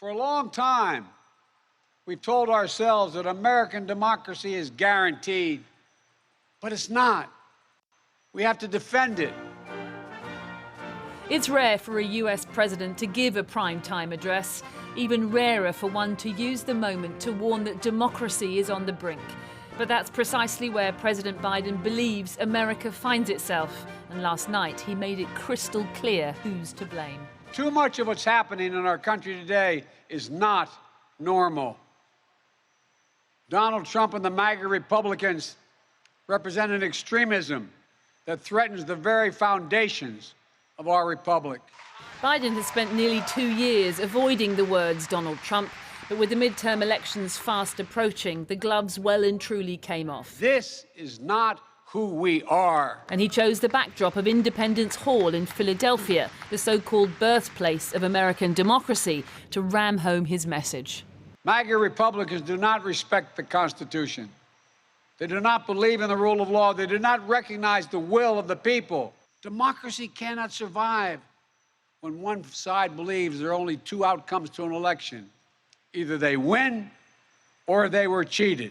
For a long time, we've told ourselves that American democracy is guaranteed, but it's not. We have to defend it. It's rare for a US president to give a primetime address, even rarer for one to use the moment to warn that democracy is on the brink. But that's precisely where President Biden believes America finds itself. And last night, he made it crystal clear who's to blame. Too much of what's happening in our country today is not normal. Donald Trump and the MAGA Republicans represent an extremism that threatens the very foundations of our republic. Biden has spent nearly 2 years avoiding the words Donald Trump, but with the midterm elections fast approaching, the gloves well and truly came off. This is not who we are. And he chose the backdrop of Independence Hall in Philadelphia, the so-called birthplace of American democracy, to ram home his message. MAGA Republicans do not respect the Constitution. They do not believe in the rule of law. They do not recognize the will of the people. Democracy cannot survive when one side believes there are only two outcomes to an election. Either they win or they were cheated.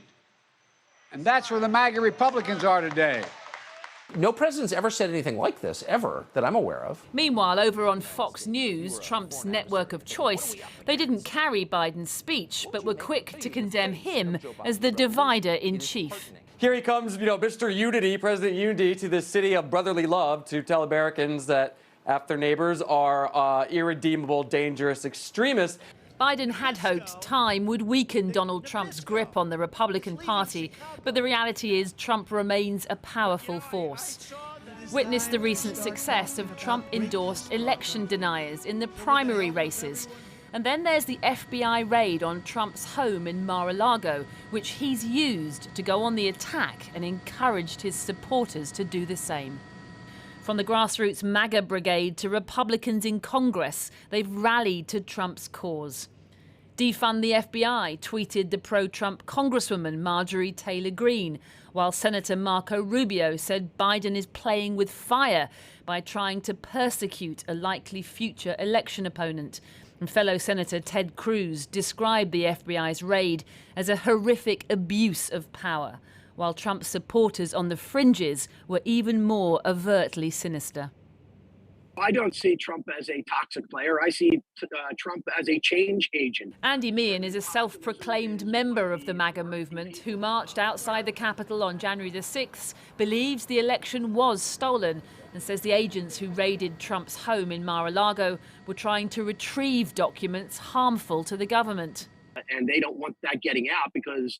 And that's where the MAGA Republicans are today. No president's ever said anything like this, ever, that I'm aware of. Meanwhile, over on Fox News, Trump's network of choice, they didn't carry Biden's speech, but were quick to condemn him as the divider-in-chief. Here he comes, Mr. Unity, President Unity, to the city of brotherly love to tell Americans that after neighbors are irredeemable, dangerous extremists. Biden had hoped time would weaken Donald Trump's grip on the Republican Party, but the reality is Trump remains a powerful force. Witness the recent success of Trump-endorsed election deniers in the primary races. And then there's the FBI raid on Trump's home in Mar-a-Lago, which he's used to go on the attack and encouraged his supporters to do the same. From the grassroots MAGA brigade to Republicans in Congress, they've rallied to Trump's cause. Defund the FBI, tweeted the pro-Trump Congresswoman Marjorie Taylor Greene, while Senator Marco Rubio said Biden is playing with fire by trying to persecute a likely future election opponent. And fellow Senator Ted Cruz described the FBI's raid as a horrific abuse of power, while Trump's supporters on the fringes were even more overtly sinister. I don't see Trump as a toxic player. I see Trump as a change agent. Andy Meehan is a self-proclaimed member of the MAGA movement who marched outside the Capitol on January the 6th, believes the election was stolen, and says the agents who raided Trump's home in Mar-a-Lago were trying to retrieve documents harmful to the government. And they don't want that getting out because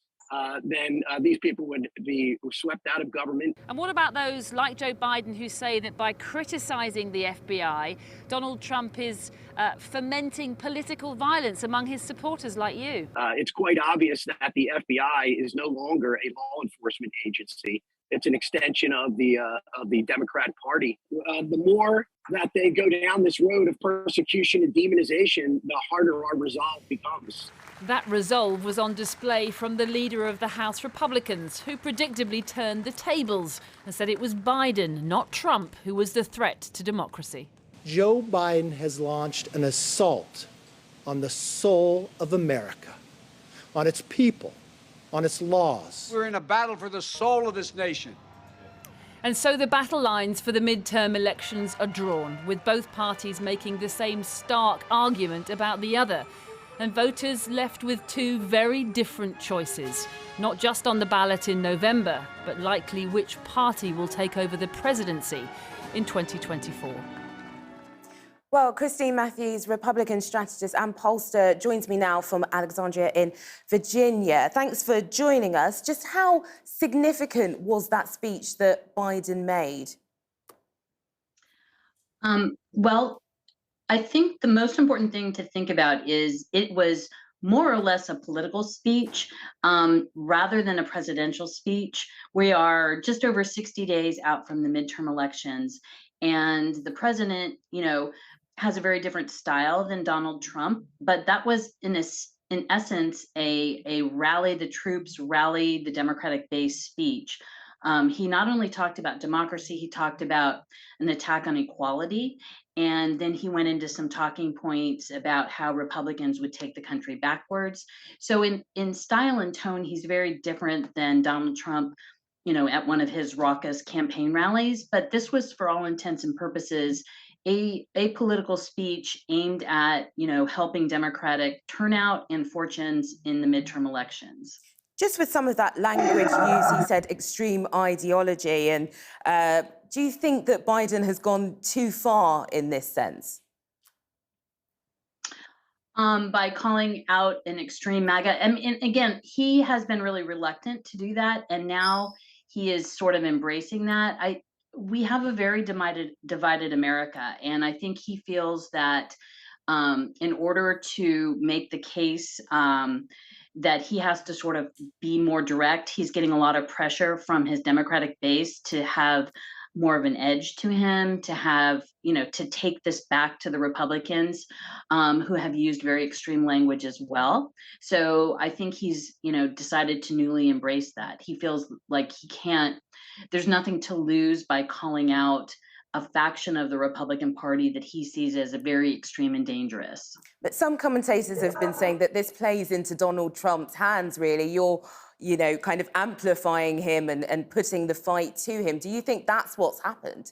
then these people would be swept out of government. And what about those like Joe Biden who say that by criticizing the FBI, Donald Trump is fomenting political violence among his supporters like you? It's quite obvious that the FBI is no longer a law enforcement agency. It's an extension of the Democrat Party. The more that they go down this road of persecution and demonization, the harder our resolve becomes. That resolve was on display from the leader of the House Republicans, who predictably turned the tables and said it was Biden, not Trump, who was the threat to democracy. Joe Biden has launched an assault on the soul of America, on its people, on its laws. We're in a battle for the soul of this nation. And so the battle lines for the midterm elections are drawn, with both parties making the same stark argument about the other. And voters left with two very different choices, not just on the ballot in November, but likely which party will take over the presidency in 2024. Well, Christine Matthews, Republican strategist and pollster, joins me now from Alexandria in Virginia. Thanks for joining us. Just how significant was that speech that Biden made? Well, I think the most important thing to think about is it was more or less a political speech rather than a presidential speech. We are just over 60 days out from the midterm elections, and the president, has a very different style than Donald Trump, but that was in essence a rally the troops, rally the Democratic base speech. He not only talked about democracy, he talked about an attack on equality. And then he went into some talking points about how Republicans would take the country backwards. So in style and tone, he's very different than Donald Trump, at one of his raucous campaign rallies. But this was, for all intents and purposes, a political speech aimed at, helping Democratic turnout and fortunes in the midterm elections. Just with some of that language used, he said extreme ideology. And do you think that Biden has gone too far in this sense? By calling out an extreme MAGA. And again, he has been really reluctant to do that. And now he is sort of embracing that. We have a very divided America. And I think he feels that in order to make the case that he has to sort of be more direct, he's getting a lot of pressure from his Democratic base to have more of an edge to him, to have, to take this back to the Republicans who have used very extreme language as well. So I think he's, decided to newly embrace that. He feels like there's nothing to lose by calling out a faction of the Republican Party that he sees as a very extreme and dangerous. But some commentators have been saying that this plays into Donald Trump's hands, really. You're, kind of amplifying him and putting the fight to him. Do you think that's what's happened?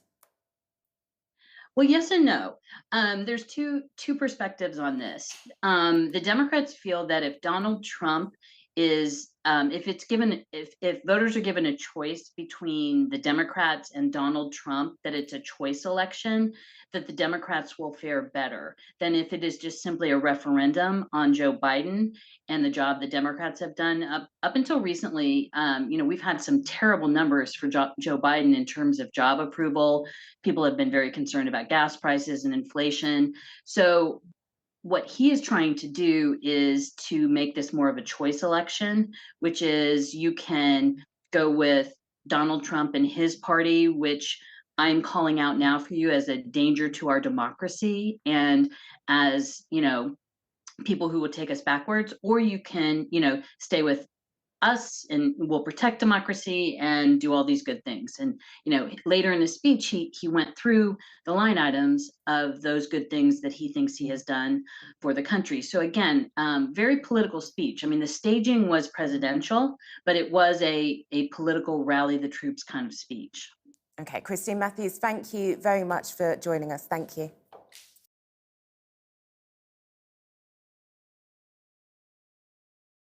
Well, yes and no. There's two perspectives on this. The Democrats feel that if Donald Trump is, if voters are given a choice between the Democrats and Donald Trump, that it's a choice election, that the Democrats will fare better than if it is just simply a referendum on Joe Biden and the job the Democrats have done. Up until recently, we've had some terrible numbers for Joe Biden in terms of job approval. People have been very concerned about gas prices and inflation. So what he is trying to do is to make this more of a choice election, which is you can go with Donald Trump and his party, which I'm calling out now for you as a danger to our democracy and as, people who will take us backwards, or you can, stay with us and we'll protect democracy and do all these good things. And later in the speech he went through the line items of those good things that he thinks he has done for the country. So again, very political speech. I mean, the staging was presidential, but it was a political rally the troops kind of speech. Okay, Christine Matthews, thank you very much for joining us. Thank you.